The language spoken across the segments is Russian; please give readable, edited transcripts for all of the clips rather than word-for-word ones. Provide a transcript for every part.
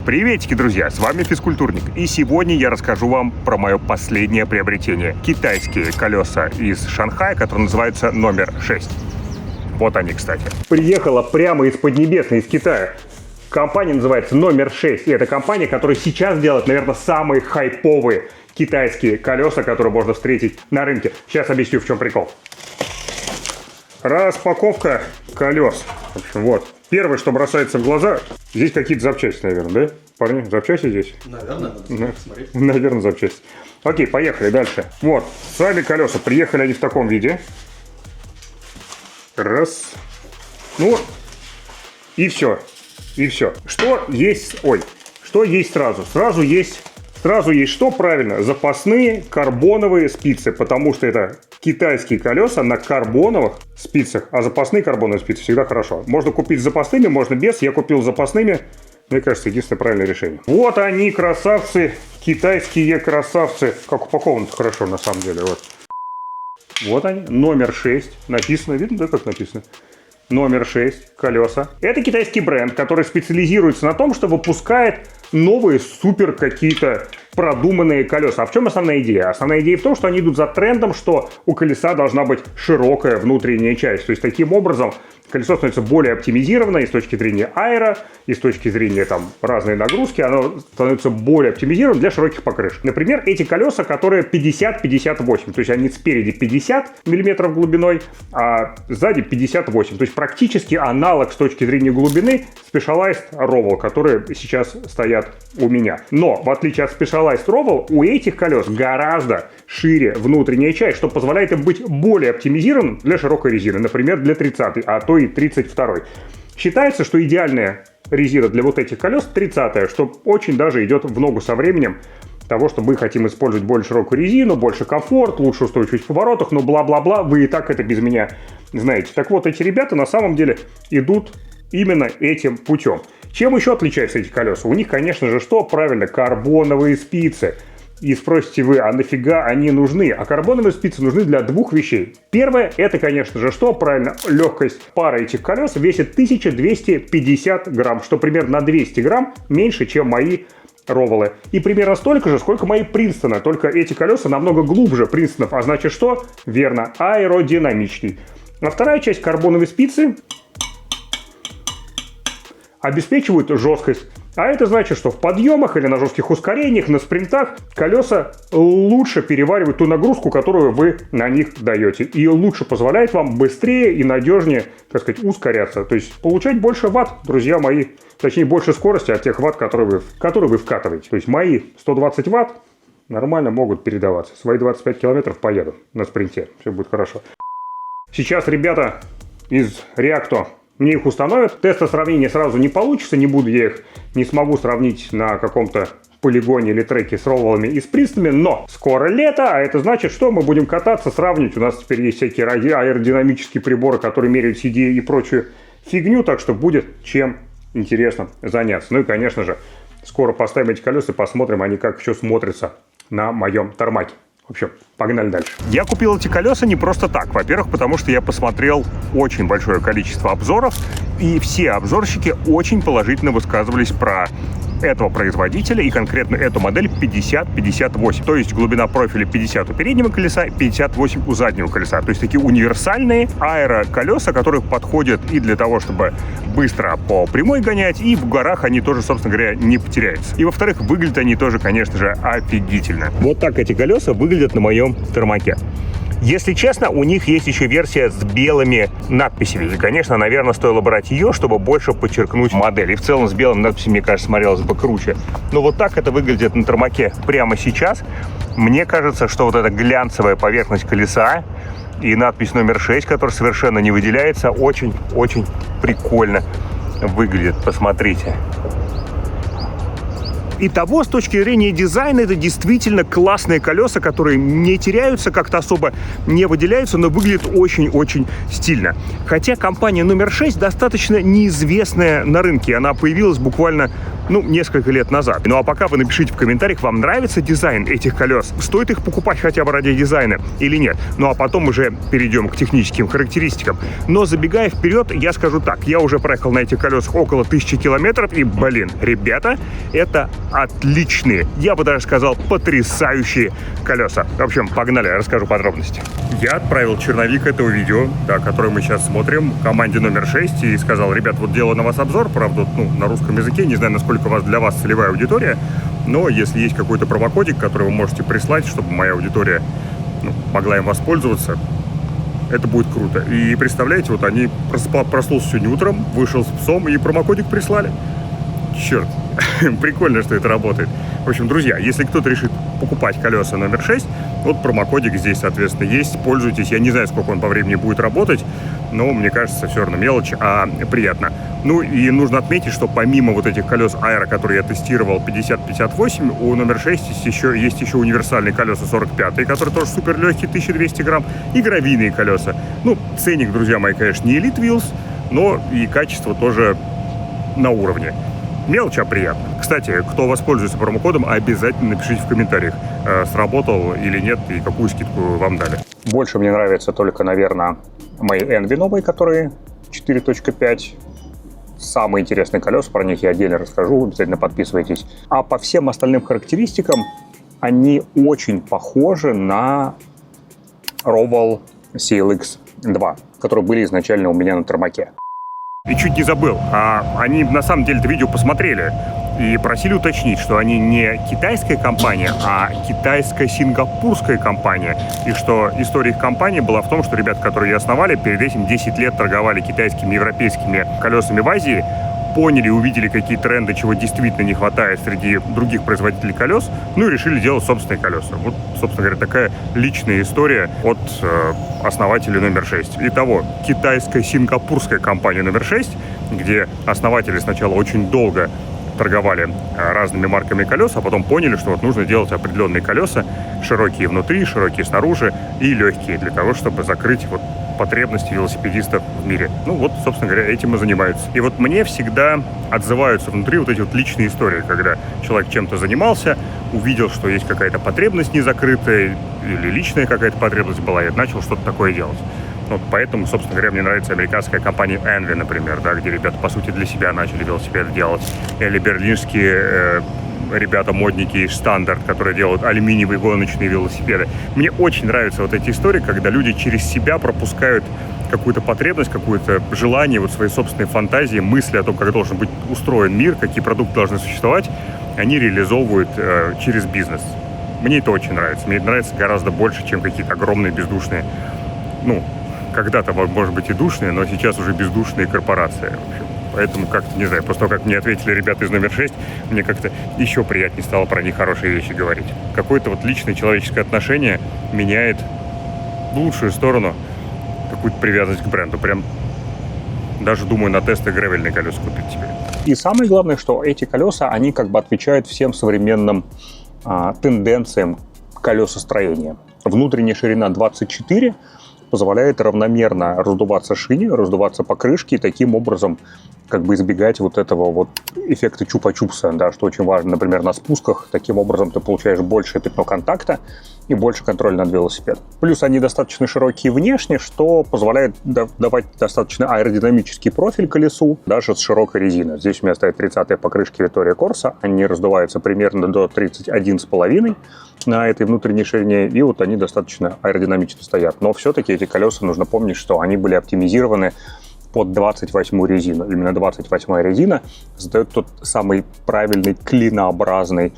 Приветики, друзья, с вами Физкультурник, и сегодня я расскажу вам про мое последнее приобретение. Китайские колеса из Шанхая, которые называются номер 6. Вот они, кстати. Приехала прямо из Поднебесной, из Китая. Компания называется номер 6, и это компания, которая сейчас делает, наверное, самые хайповые китайские колеса, которые можно встретить на рынке. Сейчас объясню, в чем прикол. Распаковка колес. В общем, вот. Первое, что бросается в глаза, здесь какие-то запчасти, наверное, да? Парни, запчасти здесь? Наверное, надо посмотреть. Наверное, запчасти. Окей, поехали дальше. Вот, сами колеса. Приехали они в таком виде. Раз. Ну, и все. И все. Что есть... Ой, что есть сразу? Сразу есть что? Правильно, запасные карбоновые спицы, потому что это китайские колеса на карбоновых спицах, а запасные карбоновые спицы всегда хорошо. Можно купить с запасными, можно без. Я купил с запасными. Мне кажется, единственное правильное решение. Вот они, красавцы, китайские красавцы. Как упакованы-то хорошо, на самом деле. Вот они, номер 6. Написано, видно, да, как написано? Номер 6, колеса. Это китайский бренд, который специализируется на том, что выпускает новые супер какие-то продуманные колеса. А в чем основная идея? Основная идея в том, что они идут за трендом, что у колеса должна быть широкая внутренняя часть. То есть таким образом колесо становится более оптимизированное и с точки зрения аэро, и с точки зрения там разной нагрузки, оно становится более оптимизированным для широких покрышек. Например, эти колеса, которые 50-58, то есть они спереди 50 мм глубиной, а сзади 58. То есть практически аналог с точки зрения глубины Specialized Roval, которые сейчас стоят у меня. Но в отличие от Specialized Roval, у этих колес гораздо шире внутренняя часть, что позволяет им быть более оптимизированным для широкой резины, например, для 30-й, а то и 32-й. Считается, что идеальная резина для вот этих колес 30-я, что очень даже идет в ногу со временем того, что мы хотим использовать более широкую резину, больше комфорт, лучше устойчивость в поворотах, ну бла-бла-бла, вы и так это без меня знаете. Так вот, эти ребята на самом деле идут именно этим путем. Чем еще отличаются эти колеса? У них, конечно же, что? Правильно, карбоновые спицы. И спросите вы, а нафига они нужны? А карбоновые спицы нужны для двух вещей. Первое, это, конечно же, что? Правильно, легкость. Пара этих колес весит 1250 грамм, что примерно на 200 грамм меньше, чем мои Ровелы. И примерно столько же, сколько мои Принстоны. Только эти колеса намного глубже Принстонов. А значит что? Верно, аэродинамичней. А вторая часть, карбоновые спицы обеспечивают жесткость. А это значит, что в подъемах или на жестких ускорениях, на спринтах колеса лучше переваривают ту нагрузку, которую вы на них даете. И лучше позволяет вам быстрее и надежнее, так сказать, ускоряться. То есть получать больше ватт, друзья мои. Точнее, больше скорости от тех ватт, которые вы вкатываете. То есть мои 120 ватт нормально могут передаваться. Свои 25 километров поеду на спринте. Все будет хорошо. Сейчас ребята из Reacto мне их установят. Теста сравнения сразу не получится, не смогу сравнить на каком-то полигоне или треке с Ровелами и с Принстонами, но скоро лето, а это значит, что мы будем кататься, сравнивать. У нас теперь есть всякие аэродинамические приборы, которые меряют CD и прочую фигню, так что будет чем интересно заняться. Ну и, конечно же, скоро поставим эти колеса и посмотрим, они как еще смотрятся на моем тармаке. В общем, погнали дальше. Я купил эти колеса не просто так. Во-первых, потому что я посмотрел очень большое количество обзоров, и все обзорщики очень положительно высказывались про этого производителя и конкретно эту модель 50-58. То есть глубина профиля 50 у переднего колеса, 58 у заднего колеса. То есть такие универсальные аэроколеса, которые подходят и для того, чтобы быстро по прямой гонять, и в горах они тоже, собственно говоря, не потеряются. И во-вторых, выглядят они тоже, конечно же, офигительно. Вот так эти колеса выглядят на моем тармаке. Если честно, у них есть еще версия с белыми надписями. И, конечно, наверное, стоило брать ее, чтобы больше подчеркнуть модель. И в целом с белыми надписями, мне кажется, смотрелось бы круче. Но вот так это выглядит на тармаке прямо сейчас. Мне кажется, что вот эта глянцевая поверхность колеса и надпись номер 6, которая совершенно не выделяется, очень-очень прикольно выглядит. Посмотрите. Итого, с точки зрения дизайна, это действительно классные колеса, которые не теряются, как-то особо не выделяются, но выглядят очень-очень стильно. Хотя компания номер 6 достаточно неизвестная на рынке. Она появилась буквально, несколько лет назад. Ну а пока вы напишите в комментариях, вам нравится дизайн этих колес? Стоит их покупать хотя бы ради дизайна или нет? Ну а потом уже перейдем к техническим характеристикам. Но забегая вперед, я скажу так. Я уже проехал на этих колесах около 1000 километров, и, ребята, это отличные, я бы даже сказал, потрясающие колеса. В общем, погнали, расскажу подробности. Я отправил черновик этого видео, которое мы сейчас смотрим, команде номер 6, и сказал: ребят, вот делаю на вас обзор, правда, на русском языке, не знаю, насколько для вас целевая аудитория, но если есть какой-то промокодик, который вы можете прислать, чтобы моя аудитория могла им воспользоваться, это будет круто. И представляете, вот они проснулся сегодня утром, вышел с псом и промокодик прислали. Черт, прикольно, что это работает. В общем, друзья, если кто-то решит покупать колеса номер 6, вот промокодик здесь, соответственно, есть. Пользуйтесь. Я не знаю, сколько он по времени будет работать, но мне кажется, все равно мелочь, а приятно. Ну и нужно отметить, что помимо вот этих колес Aero, которые я тестировал, 50-58, у номер 6 есть еще универсальные колеса 45, которые тоже супер легкие, 1200 грамм, и гравийные колеса. Ценник, друзья мои, конечно, не Elite Wheels, но и качество тоже на уровне. Мелочь, а приятно. Кстати, кто воспользуется промокодом, обязательно напишите в комментариях, сработал или нет, и какую скидку вам дали. Больше мне нравятся только, наверное, мои Envy новые, которые 4.5. Самые интересные колеса, про них я отдельно расскажу, обязательно подписывайтесь. А по всем остальным характеристикам они очень похожи на Roval CLX 2, которые были изначально у меня на Тормаке. И чуть не забыл, они на самом деле это видео посмотрели и просили уточнить, что они не китайская компания, а китайско-сингапурская компания. И что история их компании была в том, что ребята, которые ее основали, перед этим 10 лет торговали китайскими и европейскими колесами в Азии, поняли и увидели, какие тренды, чего действительно не хватает среди других производителей колес, и решили делать собственные колеса. Вот, собственно говоря, такая личная история от основателя номер 6. Итого, китайско-сингапурская компания номер 6, где основатели сначала очень долго торговали разными марками колес, а потом поняли, что вот нужно делать определенные колеса, широкие внутри, широкие снаружи и легкие, для того, чтобы закрыть потребности велосипедистов в мире. Собственно говоря, этим и занимаются. И вот мне всегда отзываются внутри вот эти вот личные истории, когда человек чем-то занимался, увидел, что есть какая-то потребность незакрытая или личная какая-то потребность была, и начал что-то такое делать. Поэтому, собственно говоря, мне нравится американская компания Envy, например, где ребята, по сути, для себя начали велосипеды делать. Или берлинские ребята-модники из Стандарт, которые делают алюминиевые гоночные велосипеды. Мне очень нравятся вот эти истории, когда люди через себя пропускают какую-то потребность, какое-то желание, свои собственные фантазии, мысли о том, как должен быть устроен мир, какие продукты должны существовать, они реализовывают через бизнес. Мне это очень нравится. Мне это нравится гораздо больше, чем какие-то огромные бездушные, когда-то, может быть, и душные, но сейчас уже бездушные корпорации. В общем, поэтому как-то, не знаю, после того, как мне ответили ребята из номер 6, мне как-то еще приятнее стало про них хорошие вещи говорить. Какое-то личное человеческое отношение меняет в лучшую сторону какую-то привязанность к бренду. Прям даже думаю на тесты гревельные колеса купить теперь. И самое главное, что эти колеса, они отвечают всем современным тенденциям колесостроения. Внутренняя ширина 24 позволяет равномерно раздуваться шине, раздуваться покрышке, и таким образом избегать этого эффекта чупа-чупса, что очень важно, например, на спусках. Таким образом ты получаешь большее пятно контакта и больше контроля над велосипедом. Плюс они достаточно широкие внешне, что позволяет давать достаточно аэродинамический профиль колесу, даже с широкой резиной. Здесь у меня стоят 30-е покрышки Vittoria Corsa, они раздуваются примерно до 31,5 на этой внутренней ширине, и они достаточно аэродинамично стоят. Но все-таки эти колеса, нужно помнить, что они были оптимизированы под 28-ю резину. Именно 28-я резина задает тот самый правильный клинообразный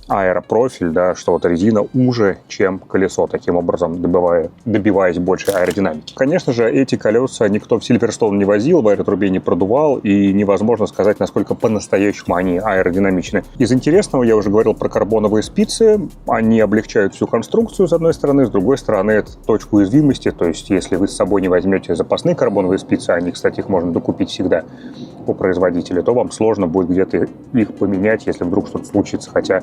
аэропрофиль, что резина уже, чем колесо, таким образом добиваясь большей аэродинамики. Конечно же, эти колеса никто в Silverstone не возил, в аэротрубе не продувал, и невозможно сказать, насколько по-настоящему они аэродинамичны. Из интересного я уже говорил про карбоновые спицы. Они облегчают всю конструкцию, с одной стороны, с другой стороны, это точка уязвимости, то есть если вы с собой не возьмете запасные карбоновые спицы, они, кстати, их можно докупить всегда, по производителю, то вам сложно будет где-то их поменять, если вдруг что-то случится. Хотя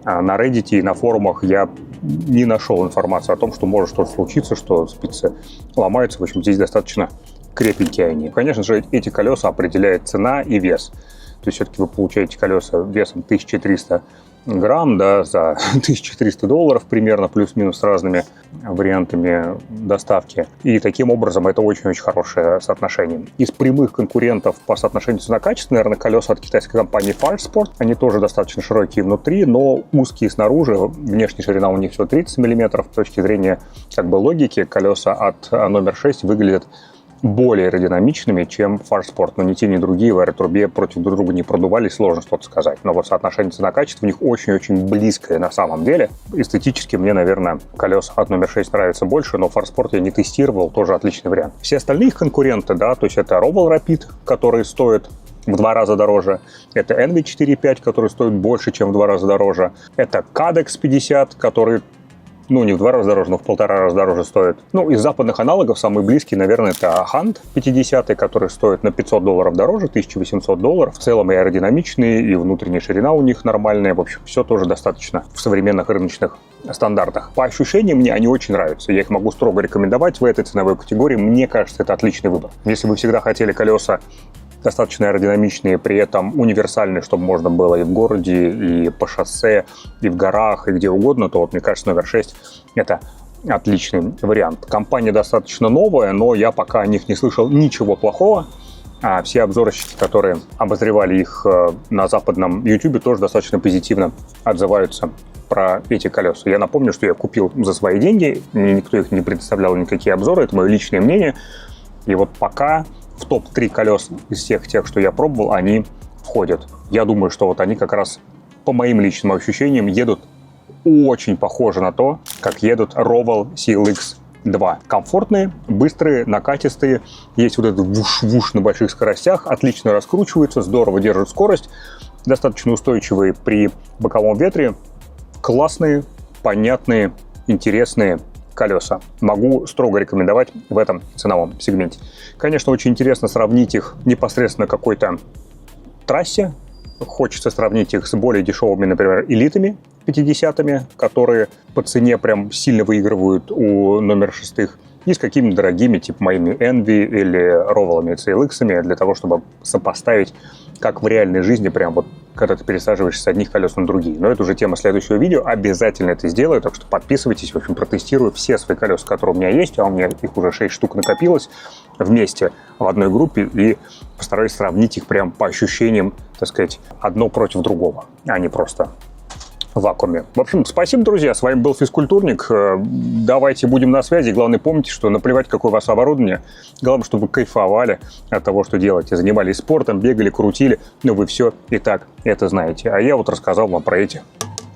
на Reddit и на форумах я не нашел информации о том, что может что-то случиться, что спицы ломаются. В общем, здесь достаточно крепенькие они. Конечно же, эти колеса определяет цена и вес. То есть все-таки вы получаете колеса весом 1300 грамм, да, за $1300 примерно, плюс-минус с разными вариантами доставки. И таким образом это очень-очень хорошее соотношение. Из прямых конкурентов по соотношению цена-качество, наверное, колеса от китайской компании Farsport. Они тоже достаточно широкие внутри, но узкие снаружи. Внешняя ширина у них всего 30 мм. С точки зрения как бы логики, колеса от номер 6 выглядят более аэродинамичными, чем Farsport, но ни те, ни другие в аэротрубе против друг друга не продувались, сложно что-то сказать. Но вот соотношение цена-качество у них очень-очень близкое на самом деле. Эстетически мне, наверное, колеса от номер 6 нравятся больше, но Farsport я не тестировал, тоже отличный вариант. Все остальные их конкуренты, да, то есть это Rowell Rapid, который стоит в 2 раза дороже. Это Envy 4.5, который стоит больше, чем в 2 раза дороже. Это Cadex 50, который не в 2 раза дороже, но в 1,5 раза дороже стоит. Из западных аналогов самый близкий, наверное, это Hunt 50, который стоит на $500 дороже, $1800. В целом и аэродинамичные, и внутренняя ширина у них нормальная. В общем, все тоже достаточно в современных рыночных стандартах. По ощущениям мне они очень нравятся. Я их могу строго рекомендовать в этой ценовой категории. Мне кажется, это отличный выбор. Если вы всегда хотели колеса достаточно аэродинамичные, при этом универсальные, чтобы можно было и в городе, и по шоссе, и в горах, и где угодно, то вот, мне кажется, номер 6 – это отличный вариант. Компания достаточно новая, но я пока о них не слышал ничего плохого. А все обзорщики, которые обозревали их на западном YouTube, тоже достаточно позитивно отзываются про эти колеса. Я напомню, что я купил за свои деньги, мне никто их не предоставлял, никакие обзоры, это мое личное мнение. И вот пока в топ-3 колес из всех тех, что я пробовал, они входят. Я думаю, что вот они как раз, по моим личным ощущениям, едут очень похоже на то, как едут Rowell CLX 2. Комфортные, быстрые, накатистые. Есть вот этот вуш-вуш на больших скоростях, отлично раскручиваются, здорово держат скорость, достаточно устойчивые при боковом ветре. Классные, понятные, интересные колеса. Могу строго рекомендовать в этом ценовом сегменте. Конечно, очень интересно сравнить их непосредственно какой-то трассе. Хочется сравнить их с более дешевыми, например, элитами 50-ми, которые по цене прям сильно выигрывают у номер 6, и с какими-то дорогими, типа моими Envy или Rowell'ами CLX'ами, для того, чтобы сопоставить, как в реальной жизни, прям вот когда ты пересаживаешься с одних колес на другие. Но это уже тема следующего видео. Обязательно это сделаю, так что подписывайтесь. В общем, протестирую все свои колеса, которые у меня есть, а у меня их уже 6 штук накопилось вместе в одной группе, и постараюсь сравнить их прям по ощущениям, так сказать, одно против другого, а не просто в вакууме. В общем, спасибо, друзья. С вами был Физкультурник. Давайте будем на связи. Главное, помните, что наплевать, какое у вас оборудование. Главное, чтобы вы кайфовали от того, что делаете. Занимались спортом, бегали, крутили. Но вы все и так это знаете. А я вот рассказал вам про эти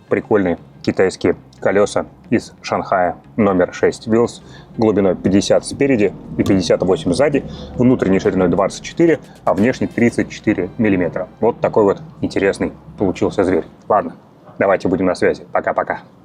прикольные китайские колеса из Шанхая номер 6 Wheels, глубиной 50 спереди и 58 сзади, внутренней шириной 24, а внешней 34 мм. Вот такой вот интересный получился зверь. Ладно. Давайте будем на связи. Пока-пока.